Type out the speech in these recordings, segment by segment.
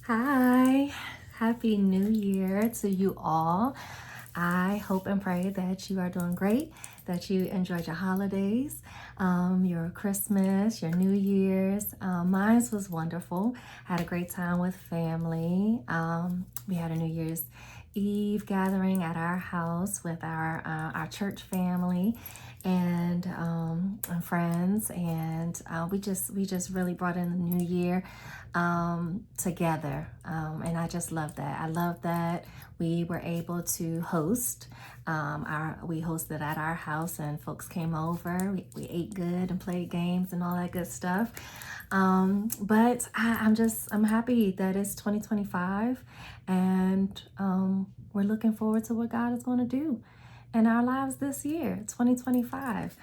Hi, happy new year to you all. I hope and pray that you are doing great, that you enjoyed your holidays, your Christmas, your New Year's. Mine was wonderful. Had a great time with family. We had a New Year's Eve gathering at our house with our church family and friends, and we just really brought in the new year together, and I just love that. I love that we were able to host. We hosted at our house, and folks came over. We ate good and played games and all that good stuff. But I'm happy that it's 2025, and we're looking forward to what God is going to do in our lives this year, 2025.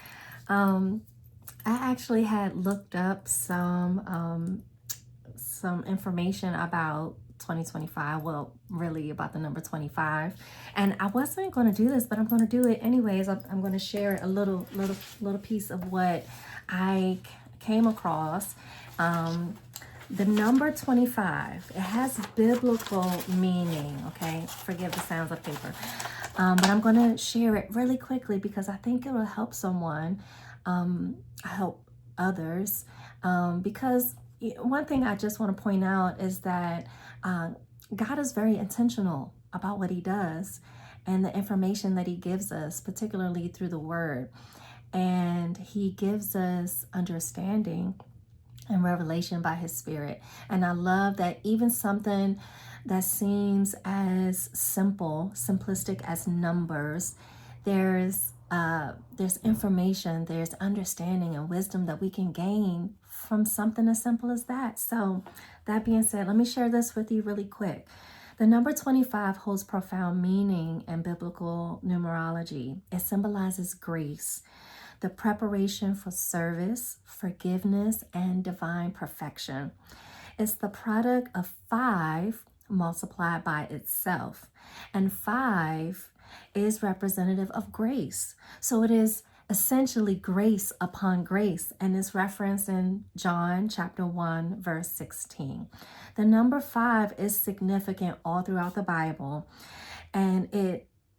I actually had looked up some information about 2025, well, really about the number 25, and I wasn't going to do this, but I'm going to do it anyways. I'm going to share a little piece of what I came across. The number 25, it has biblical meaning. Okay, forgive the sounds of paper, but I'm going to share it really quickly because I think it will help someone, help others, because one thing I just want to point out is that God is very intentional about what he does and the information that he gives us, particularly through the word. And he gives us understanding and revelation by his spirit. And I love that even something that seems as simplistic as numbers, there's information, there's understanding and wisdom that we can gain from something as simple as that. So that being said, let me share this with you really quick. The number 25 holds profound meaning in biblical numerology. It symbolizes grace, the preparation for service, forgiveness, and divine perfection. It's the product of 5 multiplied by itself, and 5 is representative of grace. So it is essentially grace upon grace, and is referenced in John chapter 1 verse 16. The number 5 is significant all throughout the Bible, and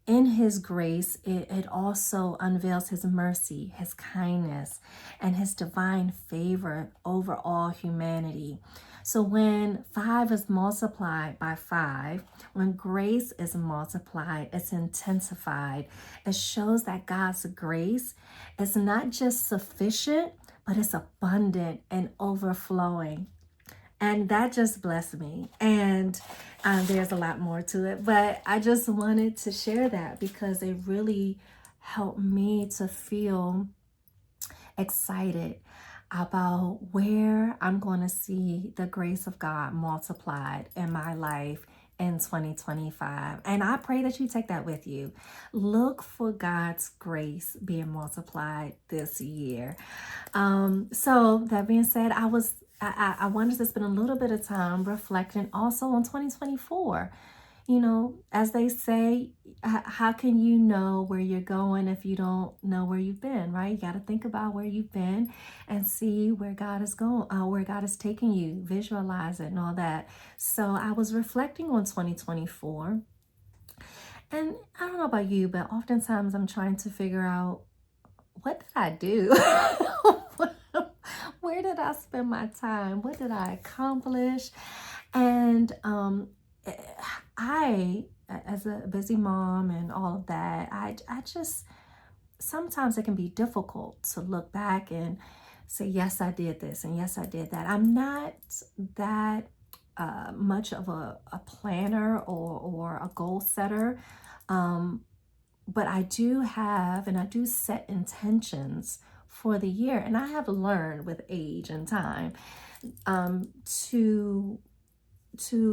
in his grace, it also unveils his mercy, his kindness, and his divine favor over all humanity. So when 5 is multiplied by 5, when grace is multiplied, it's intensified. It shows that God's grace is not just sufficient, but it's abundant and overflowing. And that just blessed me. And there's a lot more to it, but I just wanted to share that because it really helped me to feel excited about where I'm going to see the grace of God multiplied in my life in 2025. And I pray that you take that with you. Look for God's grace being multiplied this year. So that being said, I wanted to spend a little bit of time reflecting also on 2024. You know, as they say, how can you know where you're going if you don't know where you've been, right? You got to think about where you've been and see where God is going, where God is taking you, visualize it and all that. So I was reflecting on 2024, and I don't know about you, but oftentimes I'm trying to figure out, what did I do? Where did I spend my time? What did I accomplish? And I, as a busy mom and all of that, I just, sometimes it can be difficult to look back and say, yes, I did this, and yes, I did that. I'm not that much of a planner or a goal setter, but I do have, and I do set intentions for the year. And I have learned with age and time to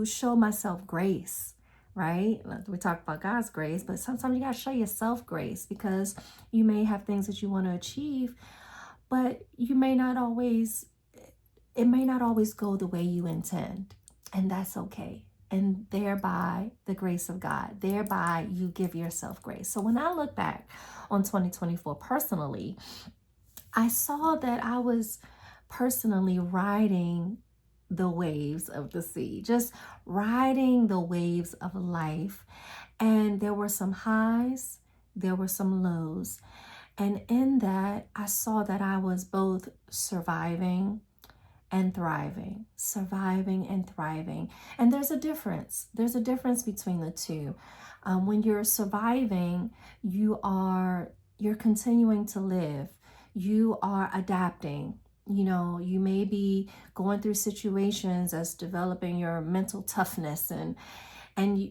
show myself grace, right? We talk about God's grace, but sometimes you got to show yourself grace, because you may have things that you want to achieve, but it may not always go the way you intend, and that's okay. And thereby the grace of God, thereby you give yourself grace. So when I look back on 2024 personally, I saw that I was personally writing the waves of the sea, just riding the waves of life. And there were some highs, there were some lows. And in that, I saw that I was both surviving and thriving, surviving and thriving. And there's a difference. There's a difference between the two. When you're surviving, you're continuing to live. You are adapting. You know, you may be going through situations as developing your mental toughness, and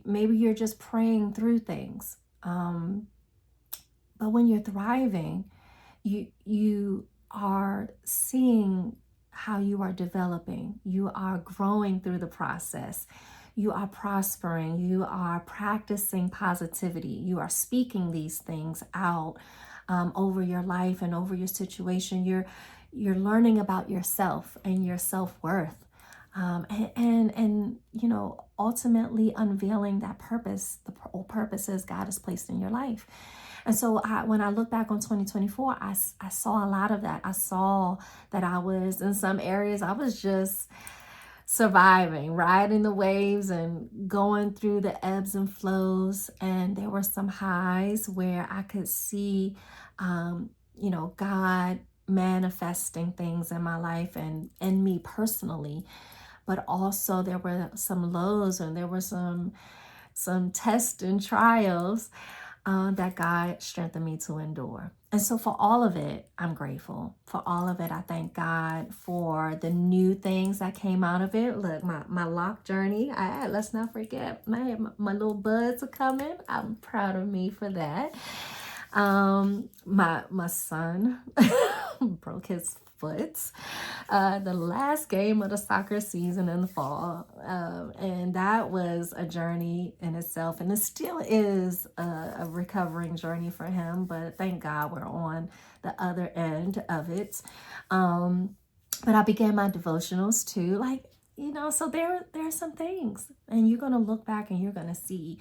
maybe you're just praying through things. But when you're thriving, you are seeing how you are developing. You are growing through the process. You are prospering. You are practicing positivity. You are speaking these things out over your life and over your situation. You're learning about yourself and your self-worth. And you know, ultimately unveiling that purpose, the purposes God has placed in your life. And so when I look back on 2024, I saw a lot of that. I saw that I was, in some areas, I was just surviving, riding the waves and going through the ebbs and flows. And there were some highs where I could see, you know, God manifesting things in my life and me personally. But also there were some lows, and there were some tests and trials that God strengthened me to endure. And so for all of it, I'm grateful. For all of it, I thank God for the new things that came out of it. Look, my lock journey, let's not forget, my little buds are coming. I'm proud of me for that. My son broke his foot the last game of the soccer season in the fall, and that was a journey in itself, and it still is a recovering journey for him, but thank God we're on the other end of it. But I began my devotionals too, like, you know, so there are some things, and you're going to look back and you're going to see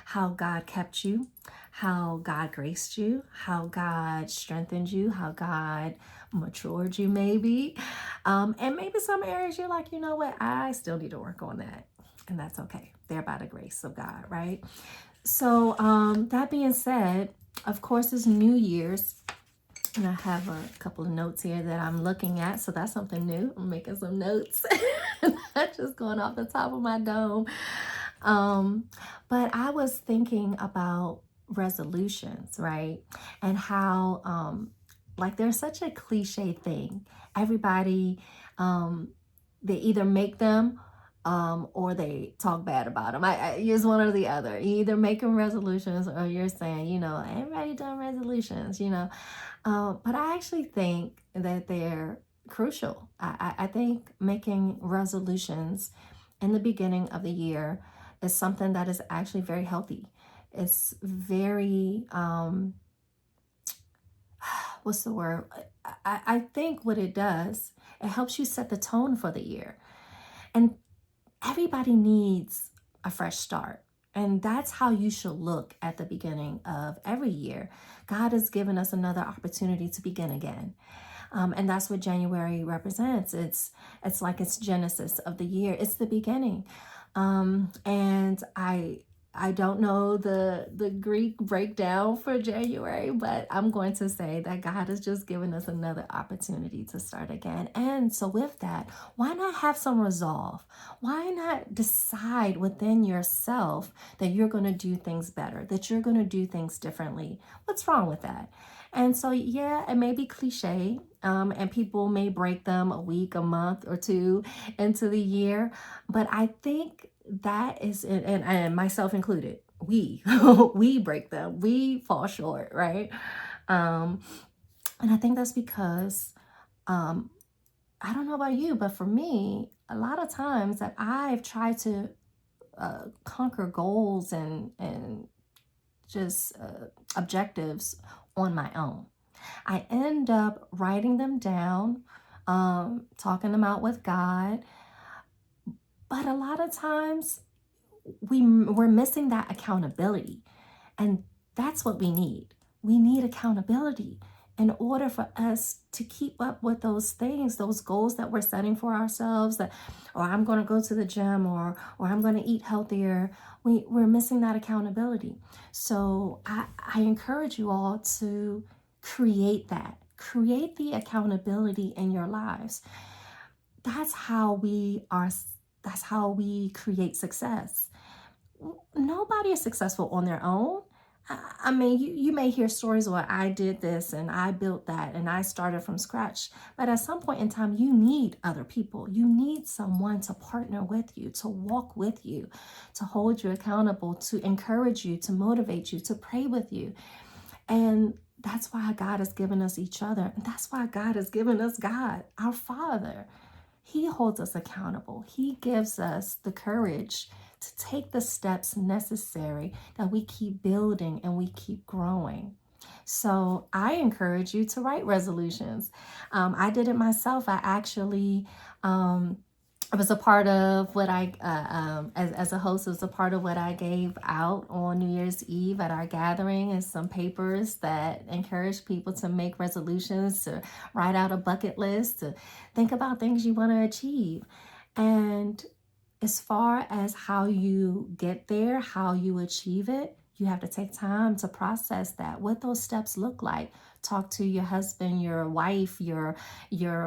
how God kept you, how God graced you, how God strengthened you, how God matured you maybe. And maybe some areas you're like, you know what, I still need to work on that. And that's okay. They're by the grace of God, right? So that being said, of course, it's New Year's. And I have a couple of notes here that I'm looking at. So that's something new. I'm making some notes. Not just going off the top of my dome. But I was thinking about resolutions, right? And how, like, there's such a cliche thing. Everybody, they either make them or they talk bad about them. It's one or the other. You either making resolutions or you're saying, you know, everybody done resolutions, you know. But I actually think that they're crucial. I think making resolutions in the beginning of the year is something that is actually very healthy. It's very, what's the word? I think what it does, it helps you set the tone for the year. And everybody needs a fresh start. And that's how you should look at the beginning of every year. God has given us another opportunity to begin again. And that's what January represents. It's like it's Genesis of the year. It's the beginning. And I don't know the Greek breakdown for January, but I'm going to say that God has just given us another opportunity to start again. And so with that, why not have some resolve? Why not decide within yourself that you're going to do things better, that you're going to do things differently? What's wrong with that? And so, yeah, it may be cliche, and people may break them a week, a month, or two into the year, but I think that is, and myself included, we break them, we fall short, right? And I think that's because I don't know about you, but for me, a lot of times that I've tried to conquer goals and just objectives on my own. I end up writing them down, talking them out with God. But a lot of times we're missing that accountability. And that's what we need. We need accountability. in order for us to keep up with those things, those goals that we're setting for ourselves, that, or I'm going to go to the gym, or I'm going to eat healthier, we're missing that accountability. So I encourage you all to create that. Create the accountability in your lives. That's how we create success. Nobody is successful on their own. I mean, you may hear stories where I did this and I built that and I started from scratch. But at some point in time, you need other people. You need someone to partner with you, to walk with you, to hold you accountable, to encourage you, to motivate you, to pray with you. And that's why God has given us each other. And that's why God has given us God, our Father. He holds us accountable. He gives us the courage to take the steps necessary that we keep building and we keep growing. So I encourage you to write resolutions. I did it myself. I actually it was a part of what as a host, it was a part of what I gave out on New Year's Eve at our gathering, is some papers that encourage people to make resolutions, to write out a bucket list, to think about things you want to achieve. And as far as how you get there, how you achieve it, you have to take time to process that, what those steps look like. Talk to your husband, your wife, your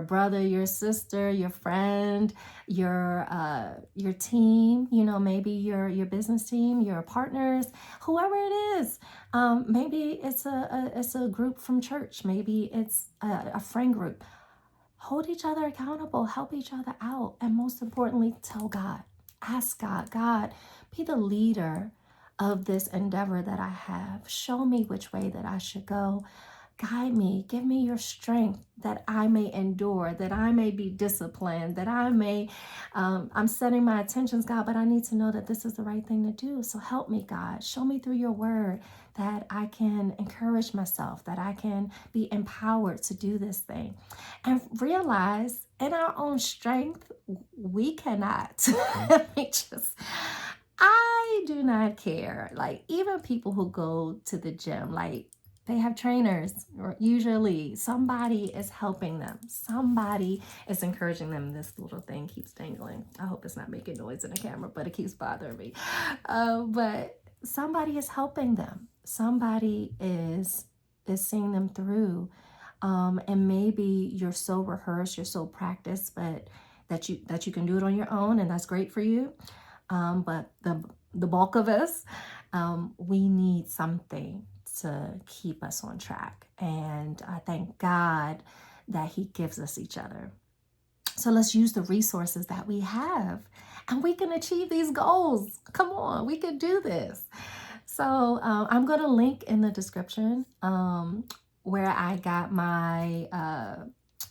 brother, your sister, your friend, your team, maybe your business team, your partners, whoever it is. Maybe it's a group from church. Maybe it's a friend group. Hold each other accountable, help each other out, and most importantly, tell God. Ask God, God, be the leader of this endeavor that I have. Show me which way that I should go. Guide me, give me your strength that I may endure, that I may be disciplined, that I may, I'm setting my intentions, God, but I need to know that this is the right thing to do. So help me, God. Show me through your word that I can encourage myself, that I can be empowered to do this thing. And realize in our own strength, we cannot. I do not care. Like, even people who go to the gym, like, they have trainers, or usually somebody is helping them. Somebody is encouraging them. This little thing keeps dangling. I hope it's not making noise in the camera, but it keeps bothering me. But somebody is helping them. Somebody is seeing them through. And maybe you're so rehearsed, you're so practiced, but that you can do it on your own, and that's great for you. But the bulk of us, we need something to keep us on track. And I thank God that He gives us each other. So let's use the resources that we have, and we can achieve these goals. Come on, we can do this. So I'm going to link in the description where I got my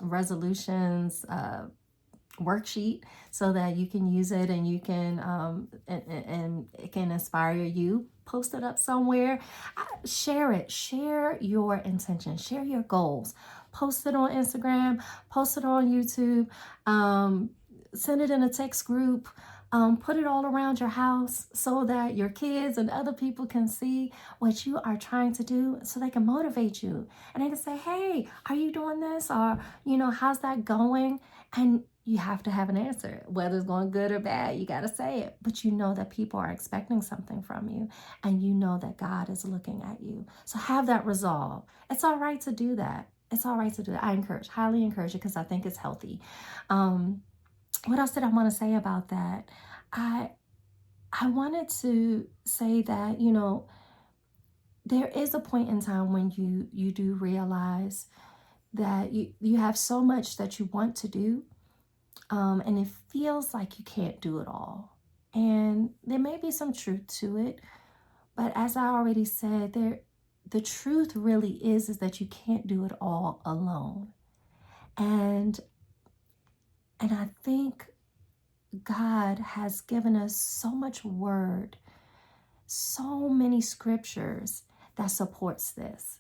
resolutions worksheet, so that you can use it and you can and it can inspire you. Post it up somewhere. Share it. Share your intention. Share your goals. Post it on Instagram. Post it on YouTube. Send it in a text group. Put it all around your house so that your kids and other people can see what you are trying to do, so they can motivate you. And they can say, hey, are you doing this? Or, how's that going? And you have to have an answer. Whether it's going good or bad, you got to say it. But you know that people are expecting something from you, and you know that God is looking at you. So have that resolve. It's all right to do that. It's all right to do that. I highly encourage it, because I think it's healthy. What else did I want to say about that? I wanted to say that, there is a point in time when you do realize that you have so much that you want to do, and it feels like you can't do it all. And there may be some truth to it, but as I already said, the truth really is that you can't do it all alone. And I think God has given us so much word, so many scriptures that supports this,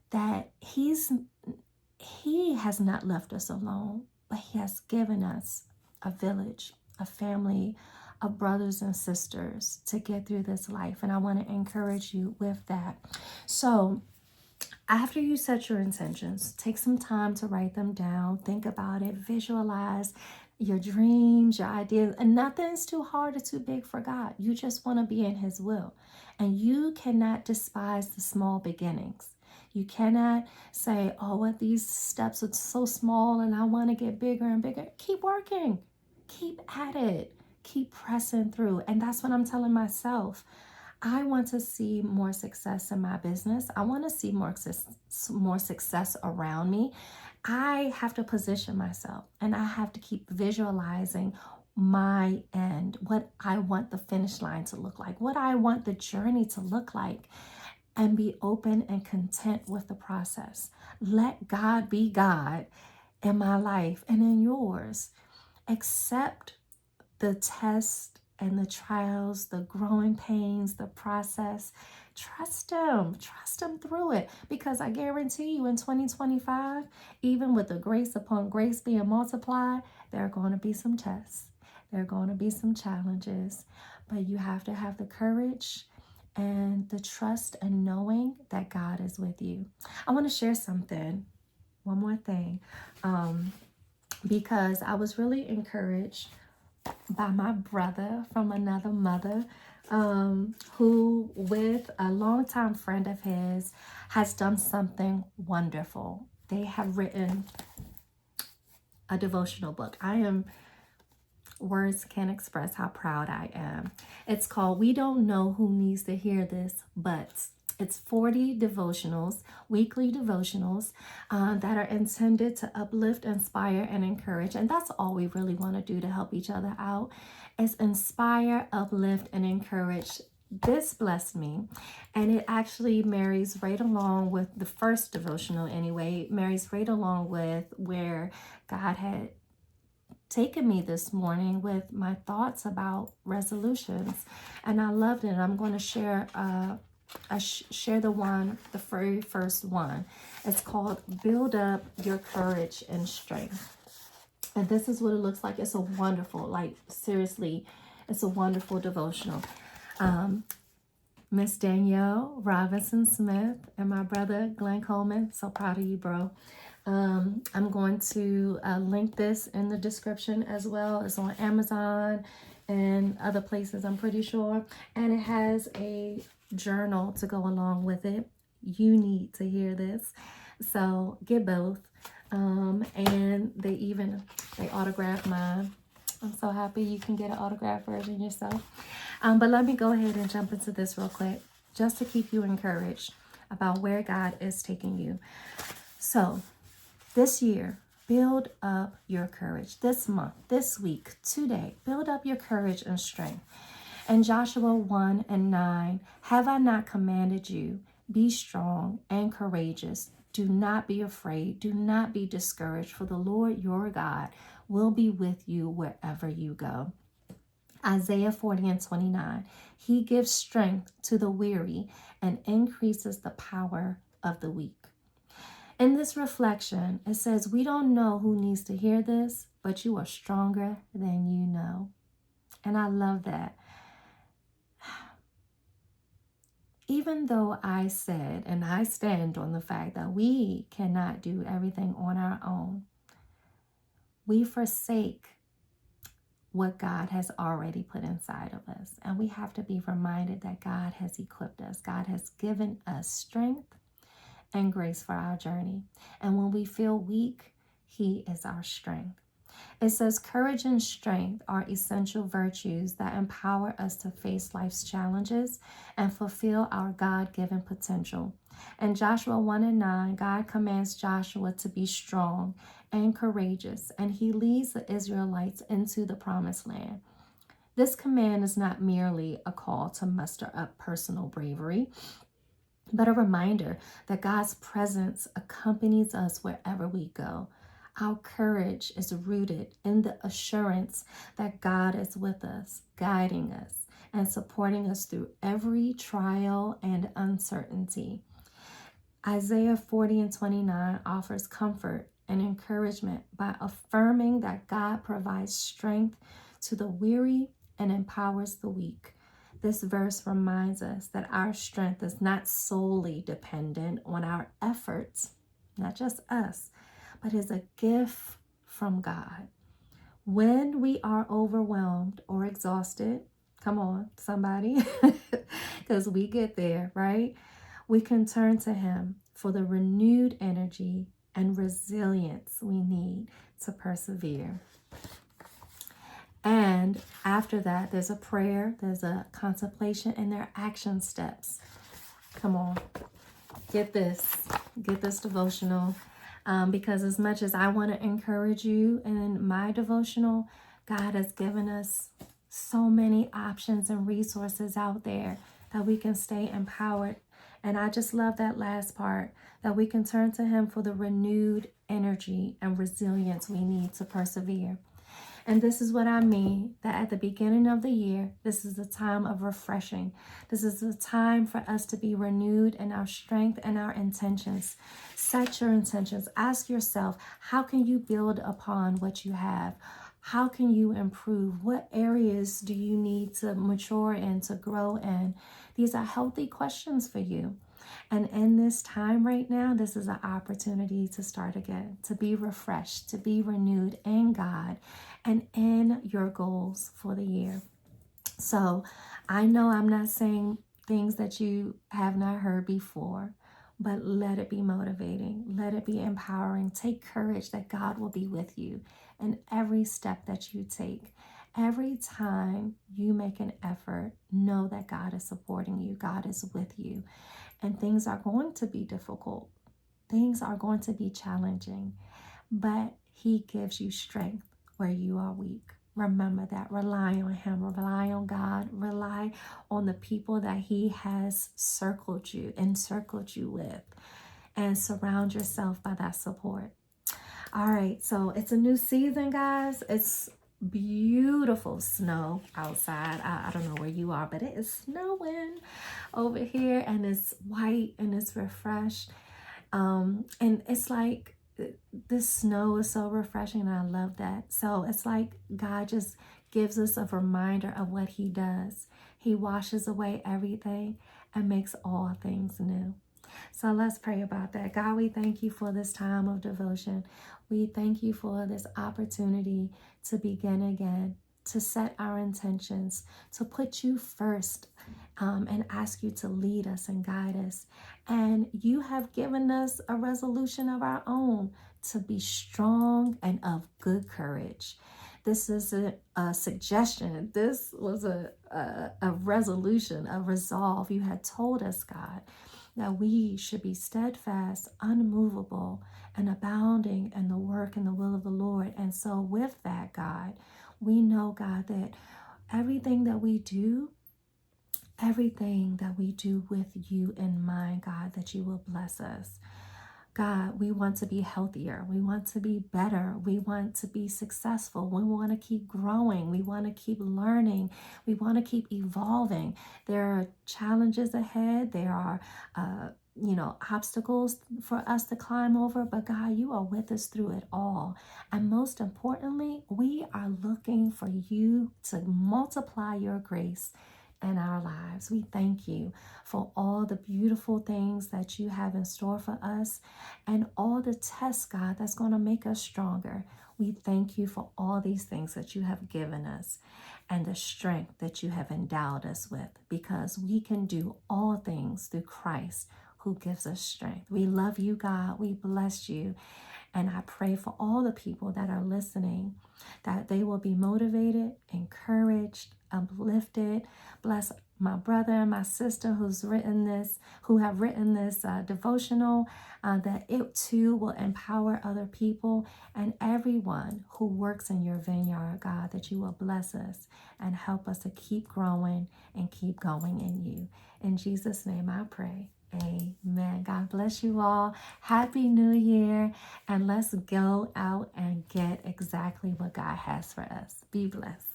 that He has not left us alone, but He has given us a village, a family of brothers and sisters to get through this life. And I want to encourage you with that. So After you set your intentions, take some time to write them down, think about it, visualize your dreams, your ideas, and nothing's too hard or too big for God. You just want to be in His will. And you cannot despise the small beginnings. You cannot say, oh, what these steps are so small and I want to get bigger and bigger. Keep working. Keep at it. Keep pressing through. And that's what I'm telling myself. I want to see more success in my business. I want to see more success around me. I have to position myself and I have to keep visualizing my end, what I want the finish line to look like, what I want the journey to look like, and be open and content with the process. Let God be God in my life and in yours. Accept the test and the trials, the growing pains, the process. Trust Him through it, because I guarantee you in 2025, even with the grace upon grace being multiplied, there are going to be some tests. There are going to be some challenges, but you have to have the courage and the trust and knowing that God is with you. I want to share something, one more thing, because I was really encouraged by my brother from another mother, who, with a longtime friend of his, has done something wonderful. They have written a devotional book. Words can't express how proud I am. It's called We Don't Know Who Needs to Hear This, but it's 40 devotionals, weekly devotionals, that are intended to uplift, inspire, and encourage. And that's all we really want to do to help each other out, is inspire, uplift, and encourage. This blessed me, and it actually marries right along with the first devotional anyway. It marries right along with where God had taken me this morning with my thoughts about resolutions, and I loved it. I'm going to share share the very first one. It's called Build Up Your Courage and Strength. And this is what it looks like. It's a wonderful, like seriously, it's a wonderful devotional. Miss Danielle Robinson Smith and my brother Glenn Coleman. So proud of you, bro. I'm going to link this in the description as well. It's on Amazon and other places, I'm pretty sure. And it has a journal to go along with it. You need to hear this. So get both. And they autographed mine. I'm so happy you can get an autographed version yourself. But let me go ahead and jump into this real quick, just to keep you encouraged about where God is taking you. So this year, build up your courage. This month, this week, today, build up your courage and strength. And Joshua 1:9, have I not commanded you? Be strong and courageous. Do not be afraid. Do not be discouraged, for the Lord your God will be with you wherever you go. Isaiah 40:29, he gives strength to the weary and increases the power of the weak. In this reflection, it says, we don't know who needs to hear this, but you are stronger than you know. And I love that. Even though I said, and I stand on the fact that we cannot do everything on our own, we forsake what God has already put inside of us. And we have to be reminded that God has equipped us. God has given us strength and grace for our journey. And when we feel weak, He is our strength. It says courage and strength are essential virtues that empower us to face life's challenges and fulfill our God-given potential. In Joshua 1:9, God commands Joshua to be strong and courageous, and he leads the Israelites into the promised land. This command is not merely a call to muster up personal bravery, but a reminder that God's presence accompanies us wherever we go. Our courage is rooted in the assurance that God is with us, guiding us, and supporting us through every trial and uncertainty. Isaiah 40:29 offers comfort and encouragement by affirming that God provides strength to the weary and empowers the weak. This verse reminds us that our strength is not solely dependent on our efforts, not just us, but is a gift from God. When we are overwhelmed or exhausted, come on, somebody, because we get there, right? We can turn to Him for the renewed energy and resilience we need to persevere. And after that, there's a prayer, there's a contemplation, and there are action steps. Come on, get this devotional. Because as much as I want to encourage you in my devotional, God has given us so many options and resources out there that we can stay empowered. And I just love that last part, that we can turn to Him for the renewed energy and resilience we need to persevere. And this is what I mean, that at the beginning of the year, this is a time of refreshing. This is a time for us to be renewed in our strength and our intentions. Set your intentions. Ask yourself, how can you build upon what you have? How can you improve? What areas do you need to mature in, to grow in? These are healthy questions for you. And in this time right now, this is an opportunity to start again, to be refreshed, to be renewed in God and in your goals for the year. So I know I'm not saying things that you have not heard before, but let it be motivating. Let it be empowering. Take courage that God will be with you in every step that you take. Every time you make an effort, know that God is supporting you. God is with you. And things are going to be difficult. Things are going to be challenging. But He gives you strength where you are weak. Remember that. Rely on Him. Rely on God. Rely on the people that He has encircled you with. And surround yourself by that support. All right. So it's a new season, guys. It's beautiful snow outside. I don't know where you are, but it is snowing over here, and it's white and it's refreshed. And it's like this snow is so refreshing, and I love that. So it's like God just gives us a reminder of what He does. He washes away everything and makes all things new. So let's pray about that. God, we thank You for this time of devotion. We thank You for this opportunity to begin again, to set our intentions, to put You first, and ask You to lead us and guide us. And You have given us a resolution of our own to be strong and of good courage. This is a suggestion. This was a resolution, a resolve. You had told us, God, that we should be steadfast, unmovable, and abounding in the work and the will of the Lord. And so with that, God, we know, God, that everything that we do with You in mind, God, that You will bless us. God, we want to be healthier. We want to be better. We want to be successful. We want to keep growing. We want to keep learning. We want to keep evolving. There are challenges ahead. There are, obstacles for us to climb over. But God, You are with us through it all. And most importantly, we are looking for You to multiply Your grace in our lives. We thank You for all the beautiful things that You have in store for us and all the tests, God, that's going to make us stronger. We thank You for all these things that You have given us and the strength that You have endowed us with, because we can do all things through Christ who gives us strength. We love You, God. We bless You. And I pray for all the people that are listening, that they will be motivated, encouraged, uplifted. Bless my brother and my sister who have written this devotional, that it too will empower other people and everyone who works in Your vineyard, God, that You will bless us and help us to keep growing and keep going in You. In Jesus' name I pray. Amen. God bless you all. Happy New Year. And let's go out and get exactly what God has for us. Be blessed.